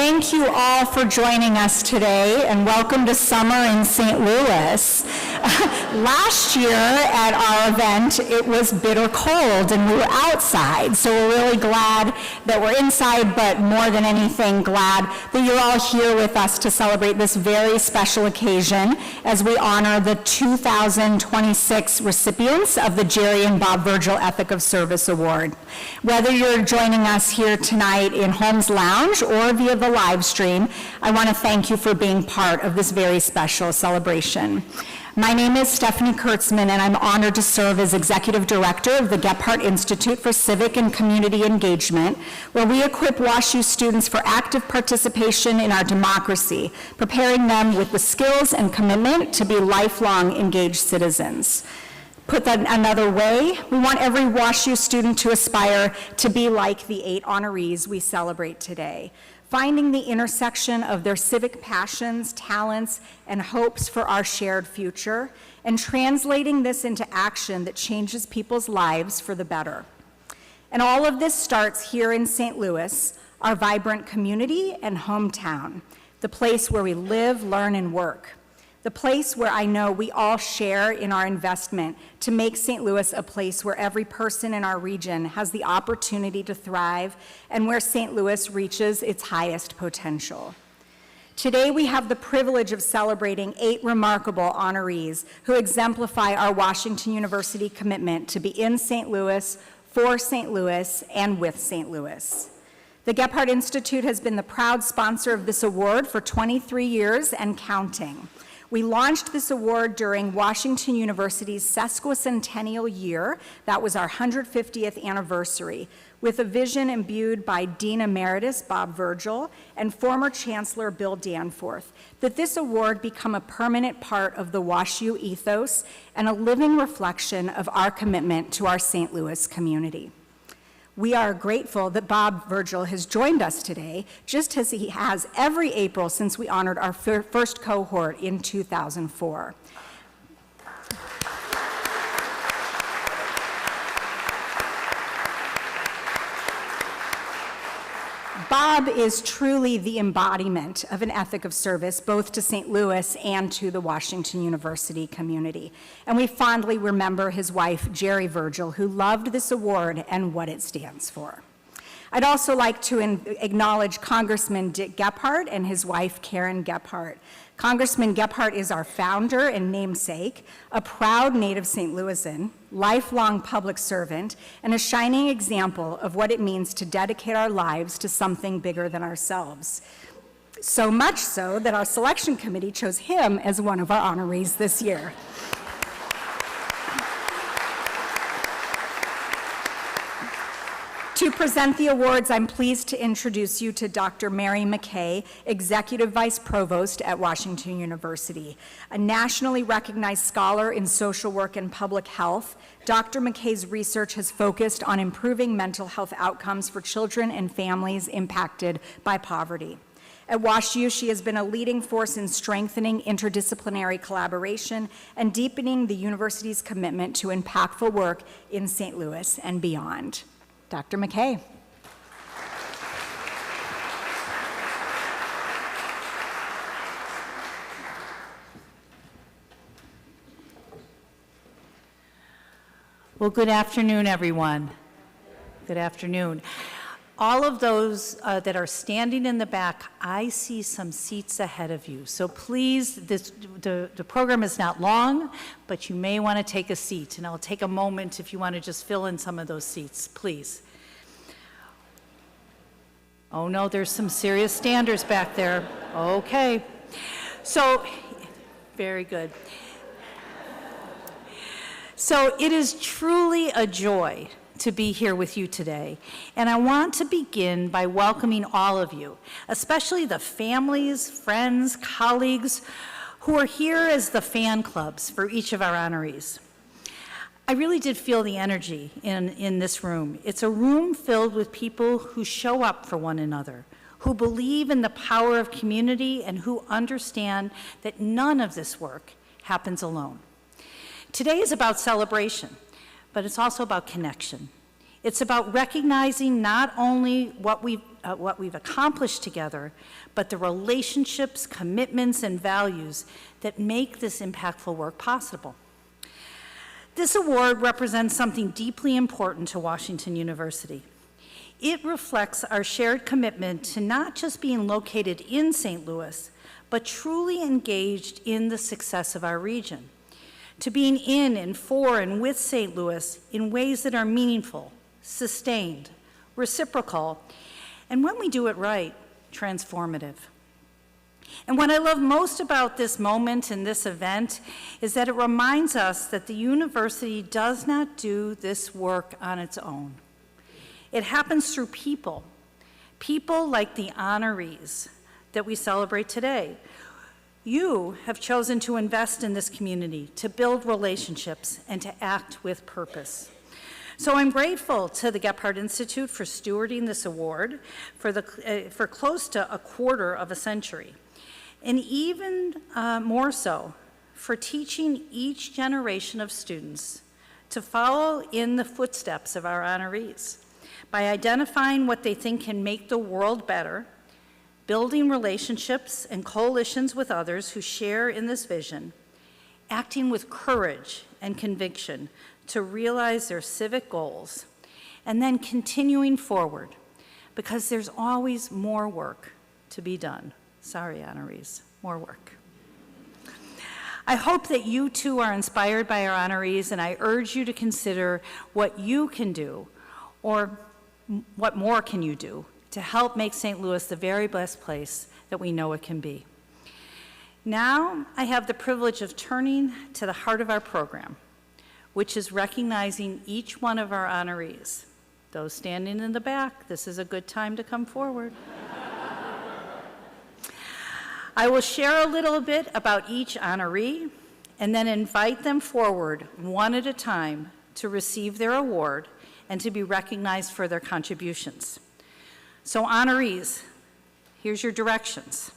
Thank you all for joining us today, and welcome to summer in St. Louis. Last year at our event, it was bitter cold and we were outside, so we're really glad that we're inside, but more than anything, glad that you're all here with us to celebrate this very special occasion as we honor the 2026 recipients of the Gerry and Bob Virgil Ethic of Service Award. Whether you're joining us here tonight in Holmes Lounge or via the live stream, I want to thank you for being part of this very special celebration. My name is Stephanie Kurtzman, and I'm honored to serve as Executive Director of the Gephardt Institute for Civic and Community Engagement, where we equip WashU students for active participation in our democracy, preparing them with the skills and commitment to be lifelong engaged citizens. Put that another way, we want every WashU student to aspire to be like the 8 honorees we celebrate today, finding the intersection of their civic passions, talents, and hopes for our shared future, and translating this into action that changes people's lives for the better. And all of this starts here in St. Louis, our vibrant community and hometown, the place where we live, learn, and work. The place where I know we all share in our investment to make St. Louis a place where every person in our region has the opportunity to thrive and where St. Louis reaches its highest potential. Today we have the privilege of celebrating 8 remarkable honorees who exemplify our Washington University commitment to be in St. Louis, for St. Louis, and with St. Louis. The Gephardt Institute has been the proud sponsor of this award for 23 years and counting. We launched this award during Washington University's Sesquicentennial year, that was our 150th anniversary, with a vision imbued by Dean Emeritus Bob Virgil and former Chancellor Bill Danforth, that this award become a permanent part of the WashU ethos and a living reflection of our commitment to our St. Louis community. We are grateful that Bob Virgil has joined us today, just as he has every April since we honored our first cohort in 2004. Bob is truly the embodiment of an ethic of service, both to St. Louis and to the Washington University community. And we fondly remember his wife, Gerry Virgil, who loved this award and what it stands for. I'd also like to acknowledge Congressman Dick Gephardt and his wife, Karen Gephardt. Congressman Gephardt is our founder and namesake, a proud native St. Louisan, lifelong public servant, and a shining example of what it means to dedicate our lives to something bigger than ourselves. So much so that our selection committee chose him as one of our honorees this year. To present the awards, I'm pleased to introduce you to Dr. Mary McKay, Executive Vice Provost at Washington University. A nationally recognized scholar in social work and public health, Dr. McKay's research has focused on improving mental health outcomes for children and families impacted by poverty. At WashU, she has been a leading force in strengthening interdisciplinary collaboration and deepening the university's commitment to impactful work in St. Louis and beyond. Dr. McKay. Well, good afternoon, everyone. Good afternoon. All of those that are standing in the back, I see some seats ahead of you. So please, the program is not long, but you may want to take a seat, and I'll take a moment if you want to just fill in some of those seats, please. Oh no, there's some serious standers back there. Okay. So, very good. So it is truly a joy to be here with you today. And I want to begin by welcoming all of you, especially the families, friends, colleagues who are here as the fan clubs for each of our honorees. I really did feel the energy in this room. It's a room filled with people who show up for one another, who believe in the power of community, and who understand that none of this work happens alone. Today is about celebration, but it's also about connection. It's about recognizing not only what we've accomplished together, but the relationships, commitments, and values that make this impactful work possible. This award represents something deeply important to Washington University. It reflects our shared commitment to not just being located in St. Louis, but truly engaged in the success of our region, to being in and for and with St. Louis in ways that are meaningful, sustained, reciprocal, and when we do it right, transformative. And what I love most about this moment and this event is that it reminds us that the university does not do this work on its own. It happens through people, people like the honorees that we celebrate today. You have chosen to invest in this community, to build relationships, and to act with purpose. So I'm grateful to the Gephardt Institute for stewarding this award for close to a quarter of a century, and even more so for teaching each generation of students to follow in the footsteps of our honorees by identifying what they think can make the world better, building relationships and coalitions with others who share in this vision, acting with courage and conviction to realize their civic goals, and then continuing forward, because there's always more work to be done. Sorry, honorees, more work. I hope that you too are inspired by our honorees, and I urge you to consider what you can do, or what more can you do, to help make St. Louis the very best place that we know it can be. Now, I have the privilege of turning to the heart of our program, which is recognizing each one of our honorees. Those standing in the back, this is a good time to come forward. I will share a little bit about each honoree and then invite them forward one at a time to receive their award and to be recognized for their contributions. So honorees, here's your directions.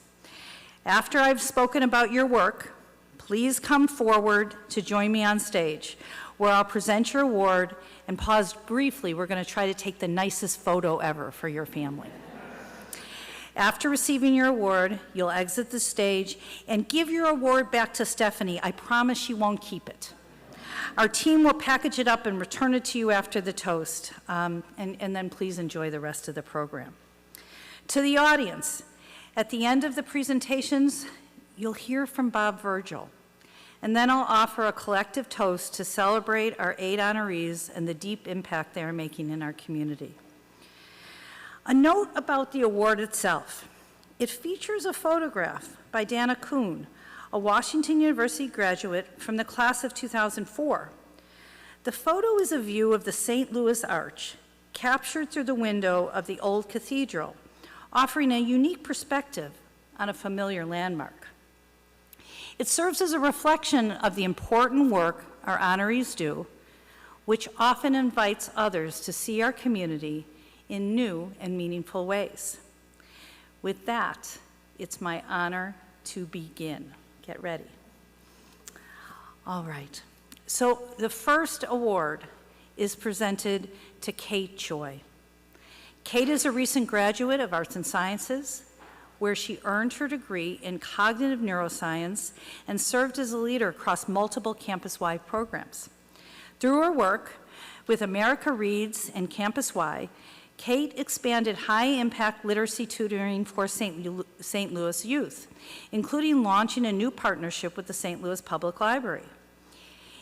After I've spoken about your work, please come forward to join me on stage, where I'll present your award and pause briefly. We're going to try to take the nicest photo ever for your family. After receiving your award, you'll exit the stage and give your award back to Stephanie. I promise she won't keep it. Our team will package it up and return it to you after the toast, and then please enjoy the rest of the program. To the audience, at the end of the presentations, you'll hear from Bob Virgil, and then I'll offer a collective toast to celebrate our 8 honorees and the deep impact they are making in our community. A note about the award itself. It features a photograph by Dana Kuhn, a Washington University graduate from the class of 2004. The photo is a view of the St. Louis Arch, captured through the window of the old cathedral, offering a unique perspective on a familiar landmark. It serves as a reflection of the important work our honorees do, which often invites others to see our community in new and meaningful ways. With that, it's my honor to begin. Get ready. All right. So the first award is presented to Kate Choi. Kate is a recent graduate of Arts and Sciences, where she earned her degree in cognitive neuroscience and served as a leader across multiple campus-wide programs. Through her work with America Reads and Campus-Wide, Kate expanded high-impact literacy tutoring for St. Louis youth, including launching a new partnership with the St. Louis Public Library.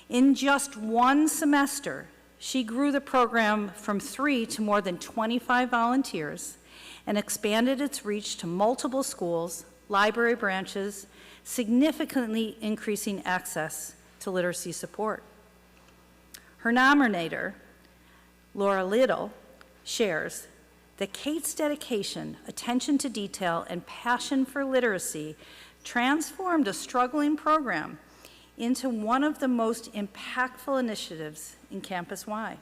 In just one semester, she grew the program from 3 to more than 25 volunteers and expanded its reach to multiple schools, library branches, significantly increasing access to literacy support. Her nominator, Laura Little, shares that Kate's dedication, attention to detail, and passion for literacy transformed a struggling program into one of the most impactful initiatives in Campus-Wide.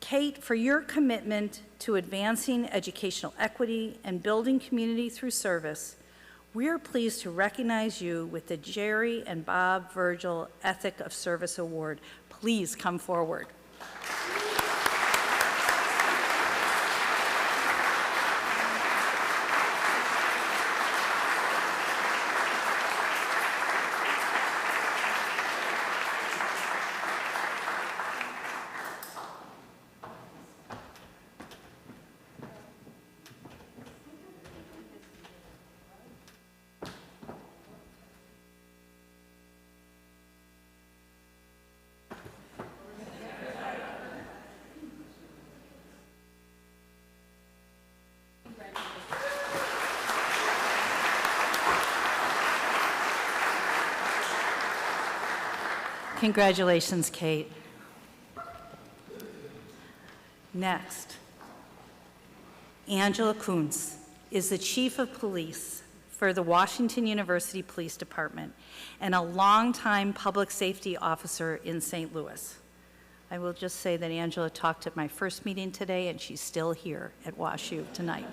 Kate, for your commitment to advancing educational equity and building community through service, we're pleased to recognize you with the Gerry and Bob Virgil Ethic of Service Award. Please come forward. Congratulations, Kate. Next, Angela Kuntz is the Chief of Police for the Washington University Police Department and a longtime public safety officer in St. Louis. I will just say that Angela talked at my first meeting today, and she's still here at WashU tonight.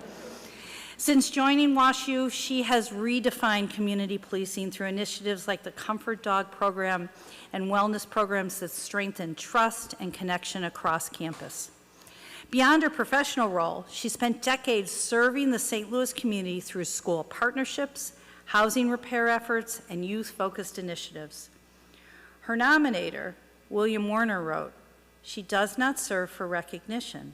Since joining WashU, she has redefined community policing through initiatives like the Comfort Dog program and wellness programs that strengthen trust and connection across campus. Beyond her professional role, she spent decades serving the St. Louis community through school partnerships, housing repair efforts, and youth-focused initiatives. Her nominator, William Warner, wrote, "She does not serve for recognition.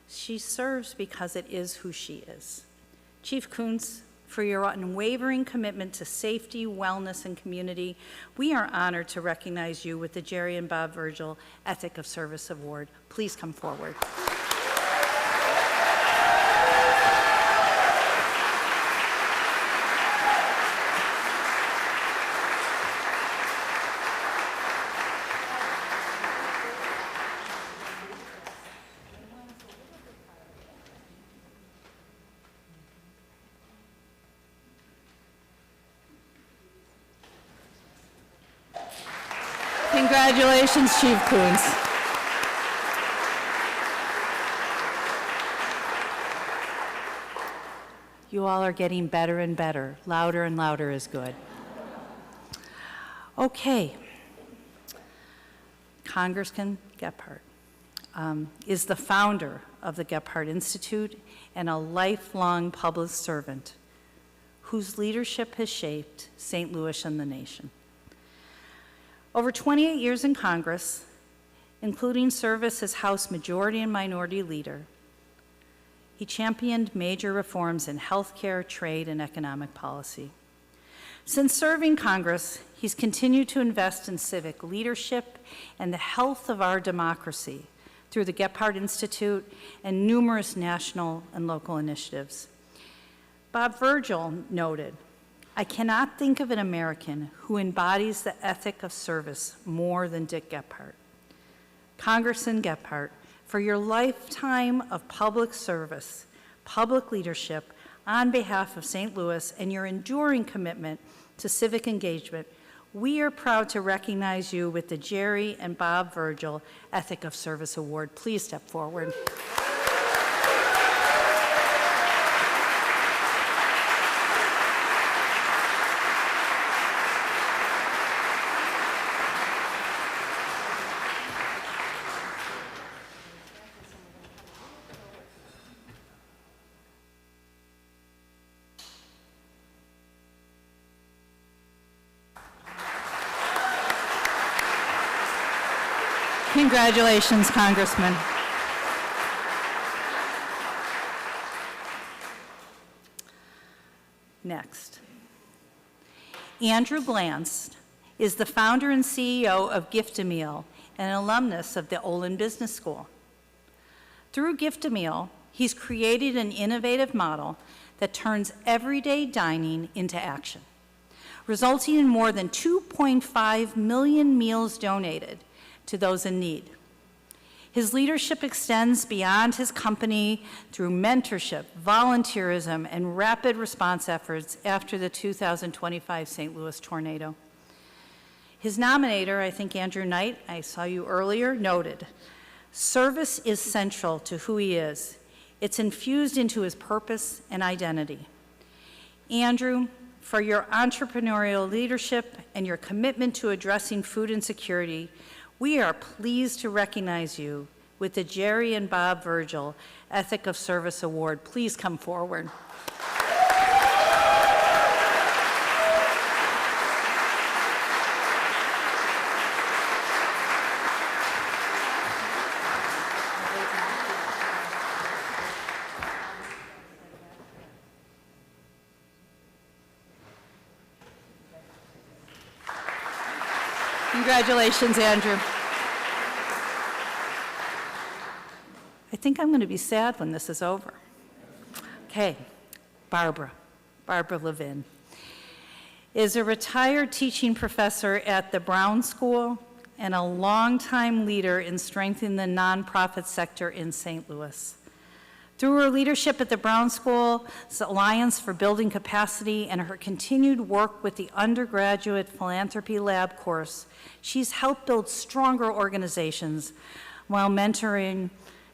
She serves because it is who she is." Chief Kuntz, for your unwavering commitment to safety, wellness, and community, we are honored to recognize you with the Gerry and Bob Virgil Ethic of Service Award. Please come forward. Congratulations, Chief Kuntz. You all are getting better and better. Louder and louder is good. Okay. Congressman Gephardt is the founder of the Gephardt Institute and a lifelong public servant whose leadership has shaped St. Louis and the nation. Over 28 years in Congress, including service as House Majority and Minority Leader, he championed major reforms in healthcare, trade, and economic policy. Since serving Congress, he's continued to invest in civic leadership and the health of our democracy through the Gephardt Institute and numerous national and local initiatives. Bob Virgil noted, "I cannot think of an American who embodies the ethic of service more than Dick Gephardt." Congressman Gephardt, for your lifetime of public service, public leadership on behalf of St. Louis, and your enduring commitment to civic engagement, we are proud to recognize you with the Gerry and Bob Virgil Ethic of Service Award. Please step forward. Congratulations, Congressman. Next. Andrew Glantz is the founder and CEO of Gift-A-Meal and an alumnus of the Olin Business School. Through Gift-A-Meal, he's created an innovative model that turns everyday dining into action, resulting in more than 2.5 million meals donated to those in need. His leadership extends beyond his company through mentorship, volunteerism, and rapid response efforts after the 2025 St. Louis tornado. His nominator, I think Andrew Knight, I saw you earlier, noted, "Service is central to who he is. It's infused into his purpose and identity." Andrew, for your entrepreneurial leadership and your commitment to addressing food insecurity, we are pleased to recognize you with the Gerry and Bob Virgil Ethic of Service Award. Please come forward. Congratulations, Andrew. I think I'm going to be sad when this is over. Okay, Barbara Levin is a retired teaching professor at the Brown School and a longtime leader in strengthening the nonprofit sector in St. Louis. Through her leadership at the Brown School's Alliance for Building Capacity and her continued work with the undergraduate philanthropy lab course, she's helped build stronger organizations while mentoring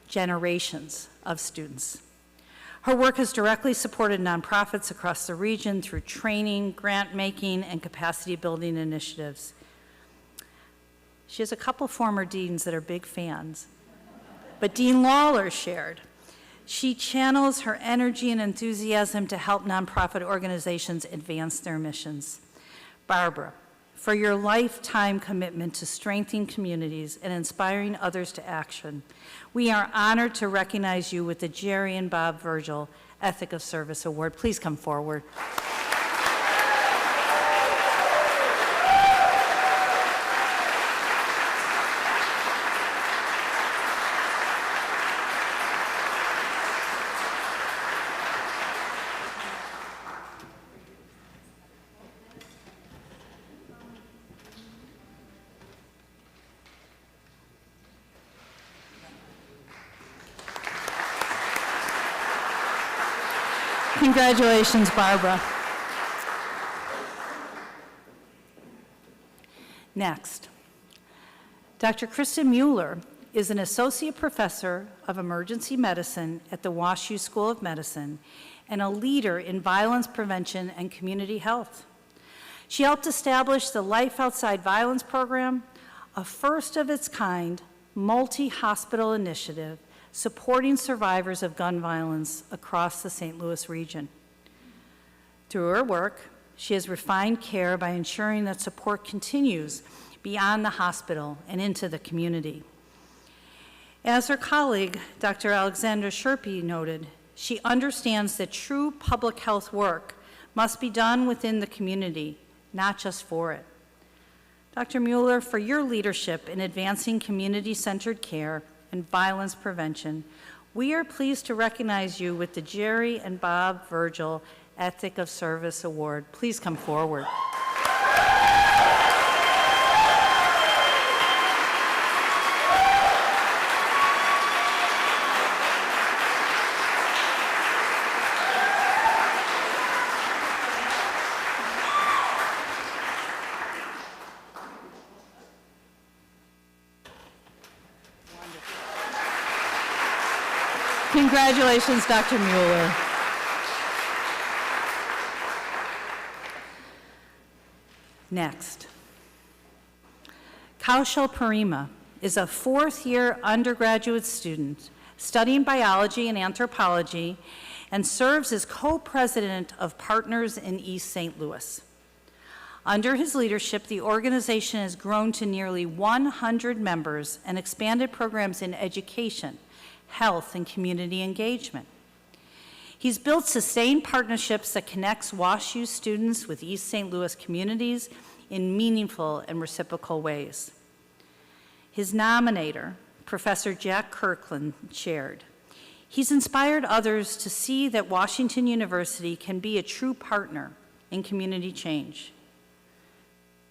generations of students. Her work has directly supported nonprofits across the region through training, grant making, and capacity building initiatives. She has a couple former deans that are big fans, but Dean Lawler shared, she channels her energy and enthusiasm to help nonprofit organizations advance their missions. Barbara, for your lifetime commitment to strengthening communities and inspiring others to action, we are honored to recognize you with the Gerry and Bob Virgil Ethic of Service Award. Please come forward. Congratulations, Barbara. Next, Dr. Kristen Mueller is an associate professor of emergency medicine at the WashU School of Medicine and a leader in violence prevention and community health. She helped establish the Life Outside Violence program, a first of its kind multi-hospital initiative supporting survivors of gun violence across the St. Louis region. Through her work, she has refined care by ensuring that support continues beyond the hospital and into the community. As her colleague, Dr. Alexandra Sherpy noted, she understands that true public health work must be done within the community, not just for it. Dr. Mueller, for your leadership in advancing community-centered care and violence prevention, we are pleased to recognize you with the Gerry and Bob Virgil Ethic of Service Award. Please come forward. Congratulations, Dr. Mueller. Next, Kaushal Parima is a fourth-year undergraduate student studying biology and anthropology and serves as co-president of Partners in East St. Louis. Under his leadership, the organization has grown to nearly 100 members and expanded programs in education, health, and community engagement. He's built sustained partnerships that connects WashU students with East St. Louis communities in meaningful and reciprocal ways. His nominator, Professor Jack Kirkland, shared, he's inspired others to see that Washington University can be a true partner in community change.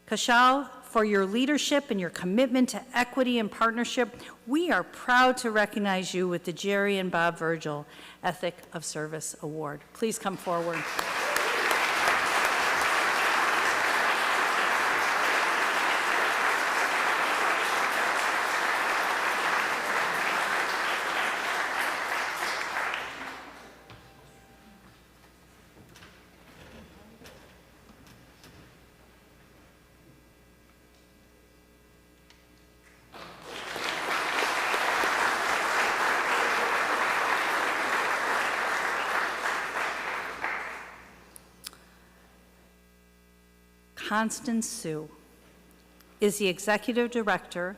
Kaushal, for your leadership and your commitment to equity and partnership, we are proud to recognize you with the Gerry and Bob Virgil Ethic of Service Award. Please come forward. Constance Sue is the Executive Director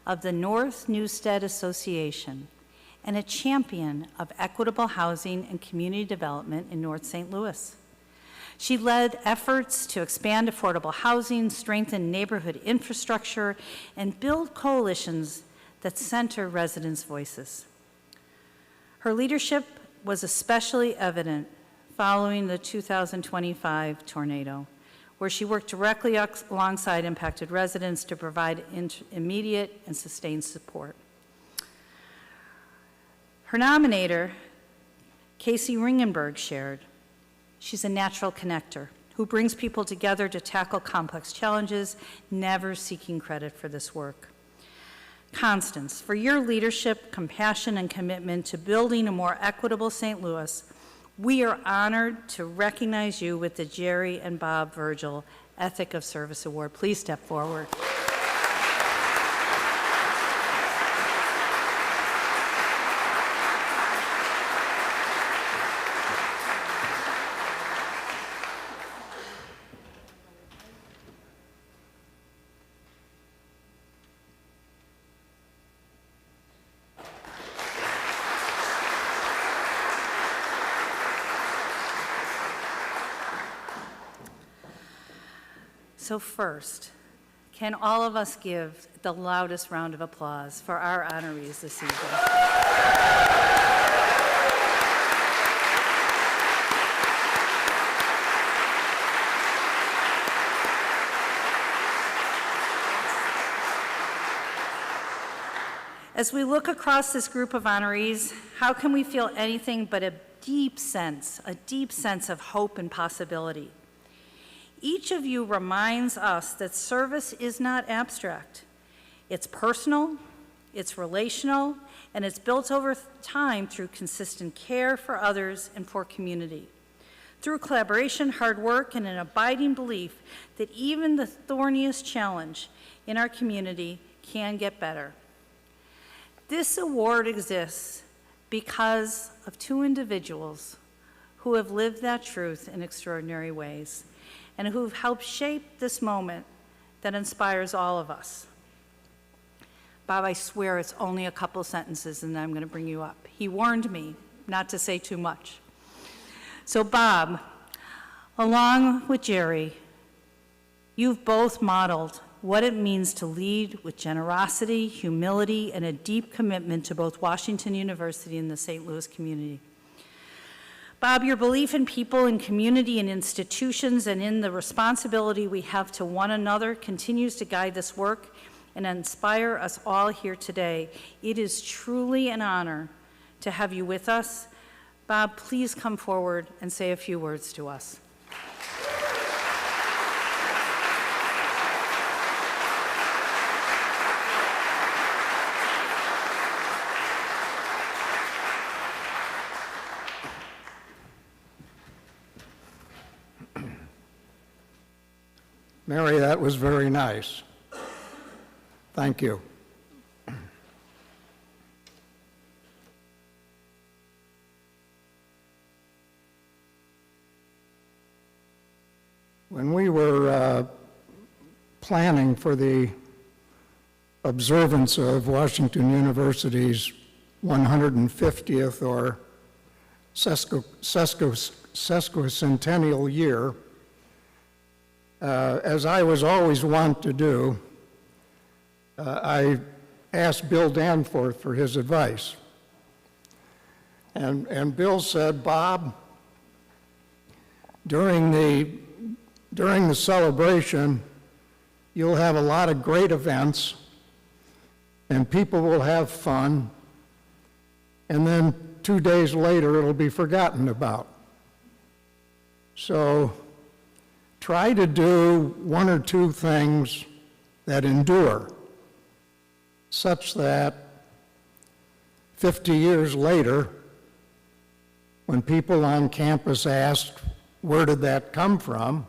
of the North Newstead Association and a champion of equitable housing and community development in North St. Louis. She led efforts to expand affordable housing, strengthen neighborhood infrastructure, and build coalitions that center residents' voices. Her leadership was especially evident following the 2025 tornado, where she worked directly alongside impacted residents to provide immediate and sustained support. Her nominator, Casey Ringenberg, shared, "She's a natural connector who brings people together to tackle complex challenges, never seeking credit for this work." Constance, for your leadership, compassion, and commitment to building a more equitable St. Louis, we are honored to recognize you with the Gerry and Bob Virgil Ethic of Service Award. Please step forward. So first, can all of us give the loudest round of applause for our honorees this evening? As we look across this group of honorees, how can we feel anything but a deep sense of hope and possibility? Each of you reminds us that service is not abstract. It's personal, it's relational, and it's built over time through consistent care for others and for community. Through collaboration, hard work, and an abiding belief that even the thorniest challenge in our community can get better. This award exists because of two individuals who have lived that truth in extraordinary ways, and who've helped shape this moment that inspires all of us. Bob, I swear it's only a couple sentences and then I'm going to bring you up. He warned me not to say too much. So Bob, along with Gerry, you've both modeled what it means to lead with generosity, humility, and a deep commitment to both Washington University and the St. Louis community. Bob, your belief in people and community and institutions and in the responsibility we have to one another continues to guide this work and inspire us all here today. It is truly an honor to have you with us. Bob, please come forward and say a few words to us. Mary, that was very nice. Thank you. When we were planning for the observance of Washington University's 150th or sesquicentennial year, as I was always wont to do, I asked Bill Danforth for his advice. And Bill said, Bob, during the celebration, you'll have a lot of great events, and people will have fun, and then 2 days later, it'll be forgotten about. So try to do one or two things that endure, such that 50 years later, when people on campus ask, where did that come from,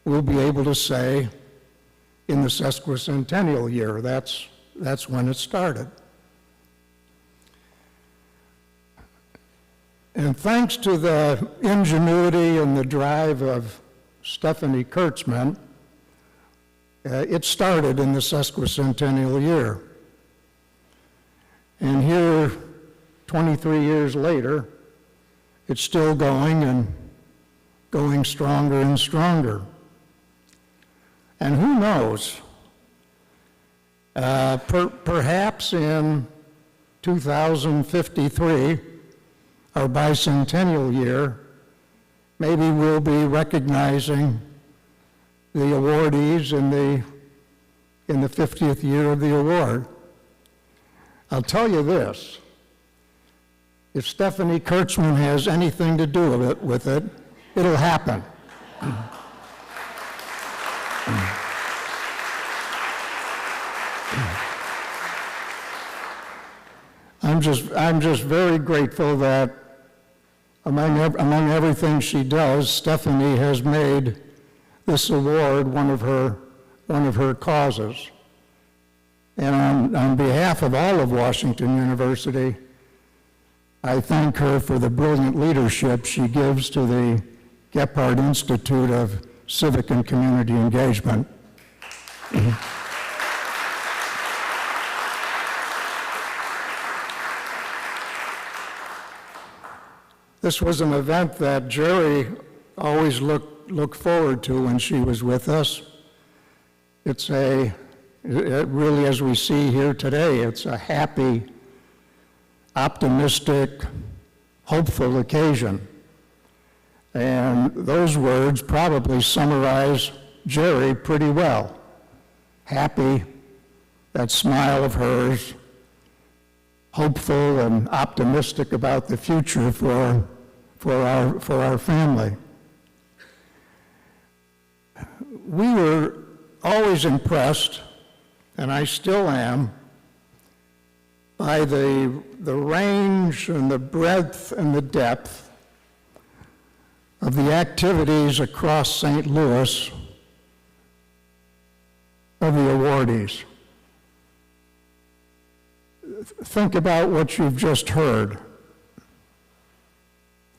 we'll be able to say, in the sesquicentennial year, that's when it started. And thanks to the ingenuity and the drive of Stephanie Kurtzman, it started in the sesquicentennial year. And here, 23 years later, it's still going and going stronger and stronger. And who knows, perhaps in 2053, our bicentennial year, maybe we'll be recognizing the awardees in the 50th year of the award. I'll tell you this, if Stephanie Kurtzman has anything to do with it, it'll happen. I'm just very grateful that among everything she does, Stephanie has made this award one of her causes. And on behalf of all of Washington University, I thank her for the brilliant leadership she gives to the Gephardt Institute of Civic and Community Engagement. This was an event that Gerry always looked forward to when she was with us. It really, as we see here today, it's a happy, optimistic, hopeful occasion. And those words probably summarize Gerry pretty well. Happy, that smile of hers, hopeful and optimistic about the future for our family. We were always impressed, and I still am, by the range and the breadth and the depth of the activities across St. Louis of the awardees. Think about what you've just heard.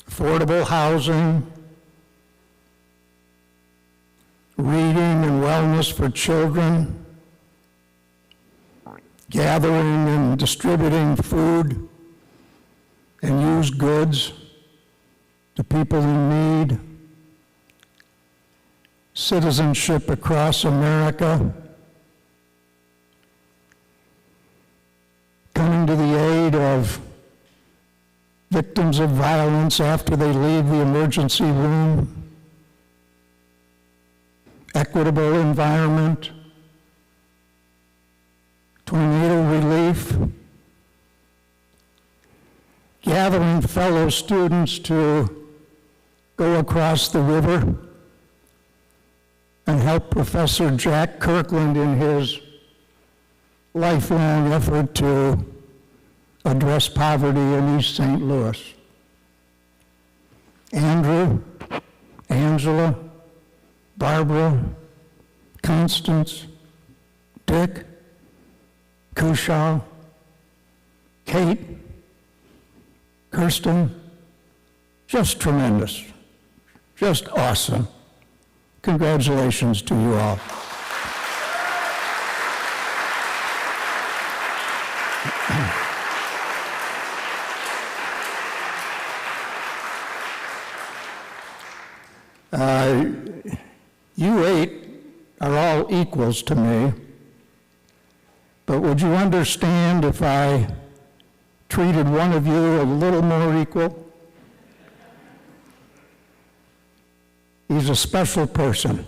Affordable housing, reading and wellness for children, gathering and distributing food and used goods to people in need, citizenship across America, coming to the aid of victims of violence after they leave the emergency room, equitable environment, tornado relief, gathering fellow students to go across the river and help Professor Jack Kirkland in his lifelong effort to address poverty in East St. Louis. Andrew, Angela, Barbara, Constance, Dick, Kushal, Kate, Kirsten, just tremendous, just awesome. Congratulations to you all. You eight are all equals to me, but would you understand if I treated one of you a little more equal? He's a special person,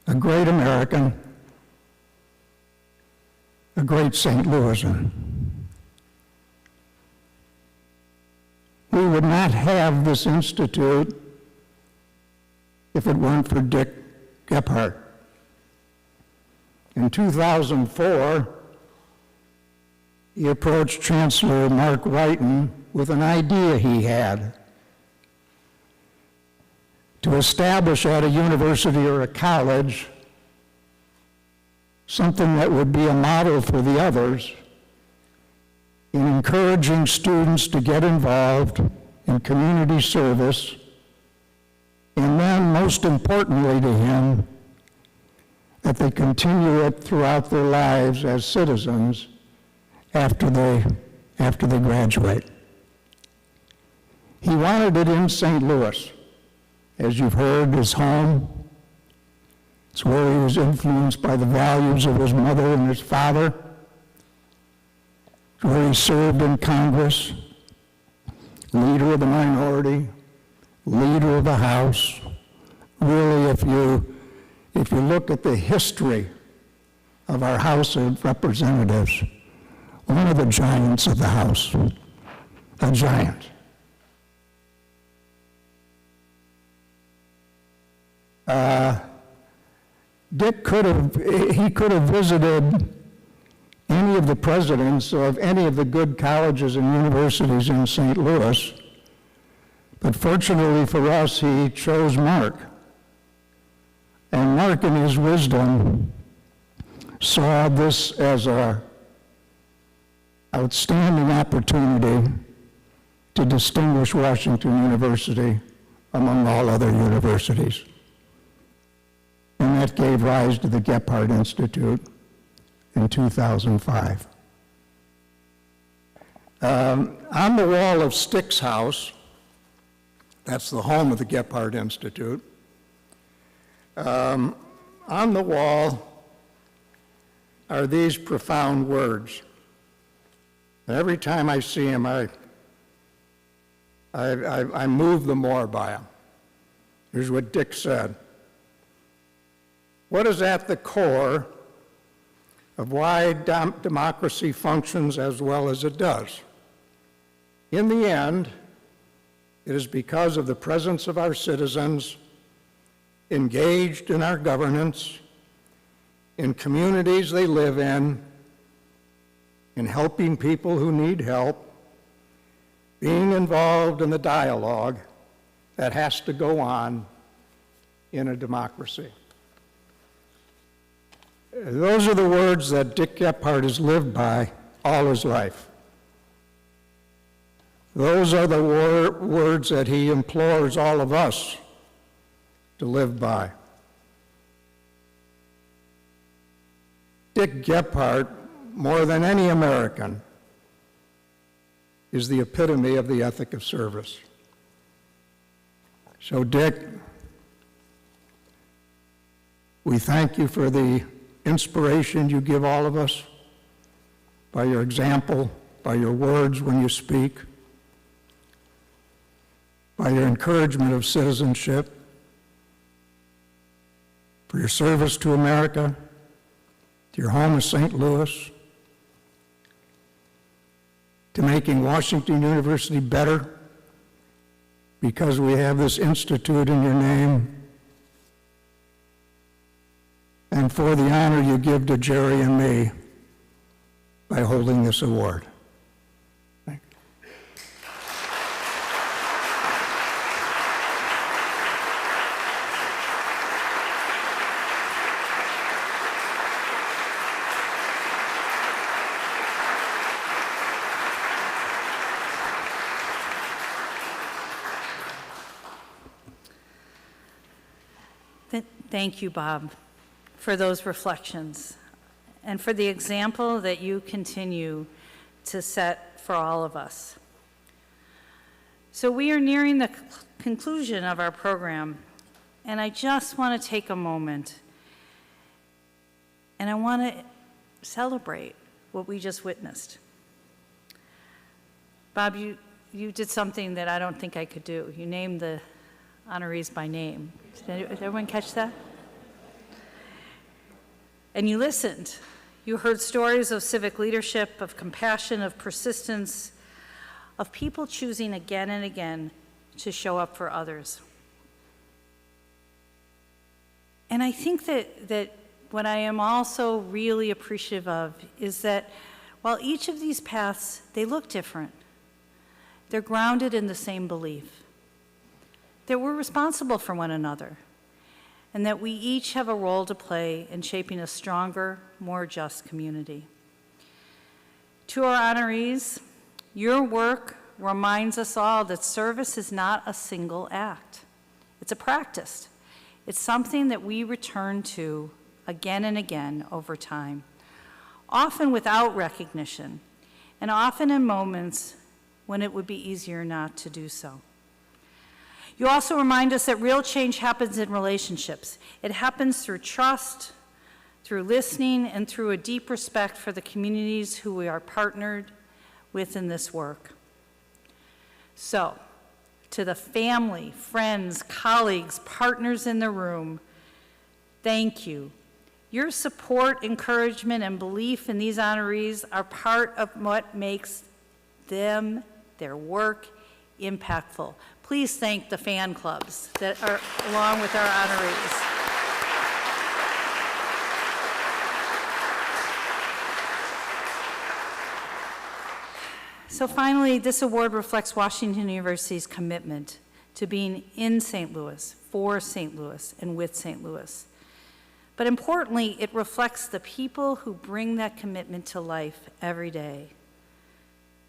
a great American, a great St. Louisan. We would not have this institute if it weren't for Dick Gephardt. In 2004, he approached Chancellor Mark Whiten with an idea he had to establish at a university or a college something that would be a model for the others in encouraging students to get involved in community service, and then, most importantly to him, that they continue it throughout their lives as citizens after they graduate. He wanted it in St. Louis. As you've heard, his home. It's where he was influenced by the values of his mother and his father. It's where he served in Congress, leader of the minority, leader of the House, really, if you look at the history of our House of Representatives, one of the giants of the House, a giant. Dick could have visited any of the presidents of any of the good colleges and universities in St. Louis, but fortunately for us, he chose Mark. And Mark, in his wisdom, saw this as an outstanding opportunity to distinguish Washington University among all other universities. And that gave rise to the Gephardt Institute in 2005. On the wall of Stick's house, that's the home of the Gephardt Institute, on the wall are these profound words. And every time I see them, I move the more by them. Here's what Dick said. What is at the core of why democracy functions as well as it does? In the end, it is because of the presence of our citizens engaged in our governance, in communities they live in helping people who need help, being involved in the dialogue that has to go on in a democracy. Those are the words that Dick Gephardt has lived by all his life. Those are the words that he implores all of us to live by. Dick Gephardt, more than any American, is the epitome of the ethic of service. So, Dick, we thank you for the inspiration you give all of us, by your example, by your words when you speak, by your encouragement of citizenship, for your service to America, to your home in St. Louis, to making Washington University better because we have this institute in your name, and for the honor you give to Gerry and me by holding this award. Thank you. Thank you, Bob, for those reflections and for the example that you continue to set for all of us. So we are nearing the conclusion of our program, and I just want to take a moment and I want to celebrate what we just witnessed. Bob, you did something that I don't think I could do. You named the honorees by name. Did everyone catch that? And you listened. You heard stories of civic leadership, of compassion, of persistence, of people choosing again and again to show up for others. And I think that what I am also really appreciative of is that while each of these paths, they look different, they're grounded in the same belief that we're responsible for one another, and that we each have a role to play in shaping a stronger, more just community. To our honorees, your work reminds us all that service is not a single act. It's a practice. It's something that we return to again and again over time, often without recognition, and often in moments when it would be easier not to do so. You also remind us that real change happens in relationships. It happens through trust, through listening, and through a deep respect for the communities who we are partnered with in this work. So, To the family, friends, colleagues, partners in the room, thank you. Your support, encouragement, and belief in these honorees are part of what makes them, their work, impactful. Please thank the fan clubs that are along with our honorees. So finally, this award reflects Washington University's commitment to being in St. Louis, for St. Louis, and with St. Louis. But importantly, it reflects the people who bring that commitment to life every day.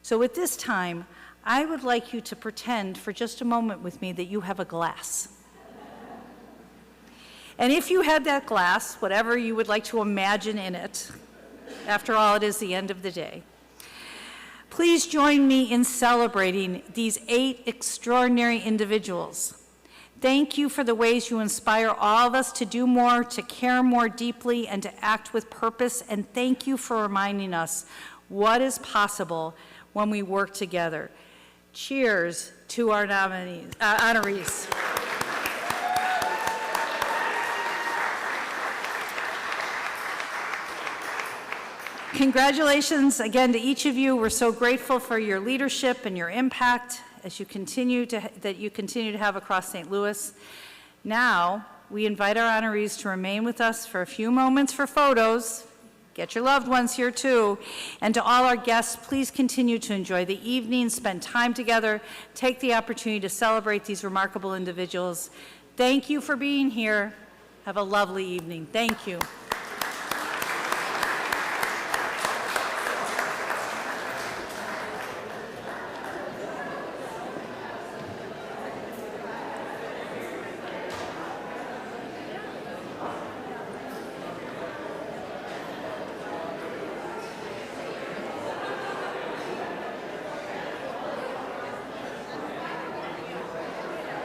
So at this time, I would like you to pretend for just a moment with me that you have a glass. And if you had that glass, whatever you would like to imagine in it, after all, it is the end of the day, please join me in celebrating these 8 extraordinary individuals. Thank you for the ways you inspire all of us to do more, to care more deeply, and to act with purpose. And thank you for reminding us what is possible when we work together. Cheers to our honorees. Congratulations again to each of you. We're so grateful for your leadership and your impact as you continue to have across St. Louis. Now, we invite our honorees to remain with us for a few moments for photos. Get your loved ones here too. And to all our guests, please continue to enjoy the evening, spend time together, take the opportunity to celebrate these remarkable individuals. Thank you for being here. Have a lovely evening. Thank you.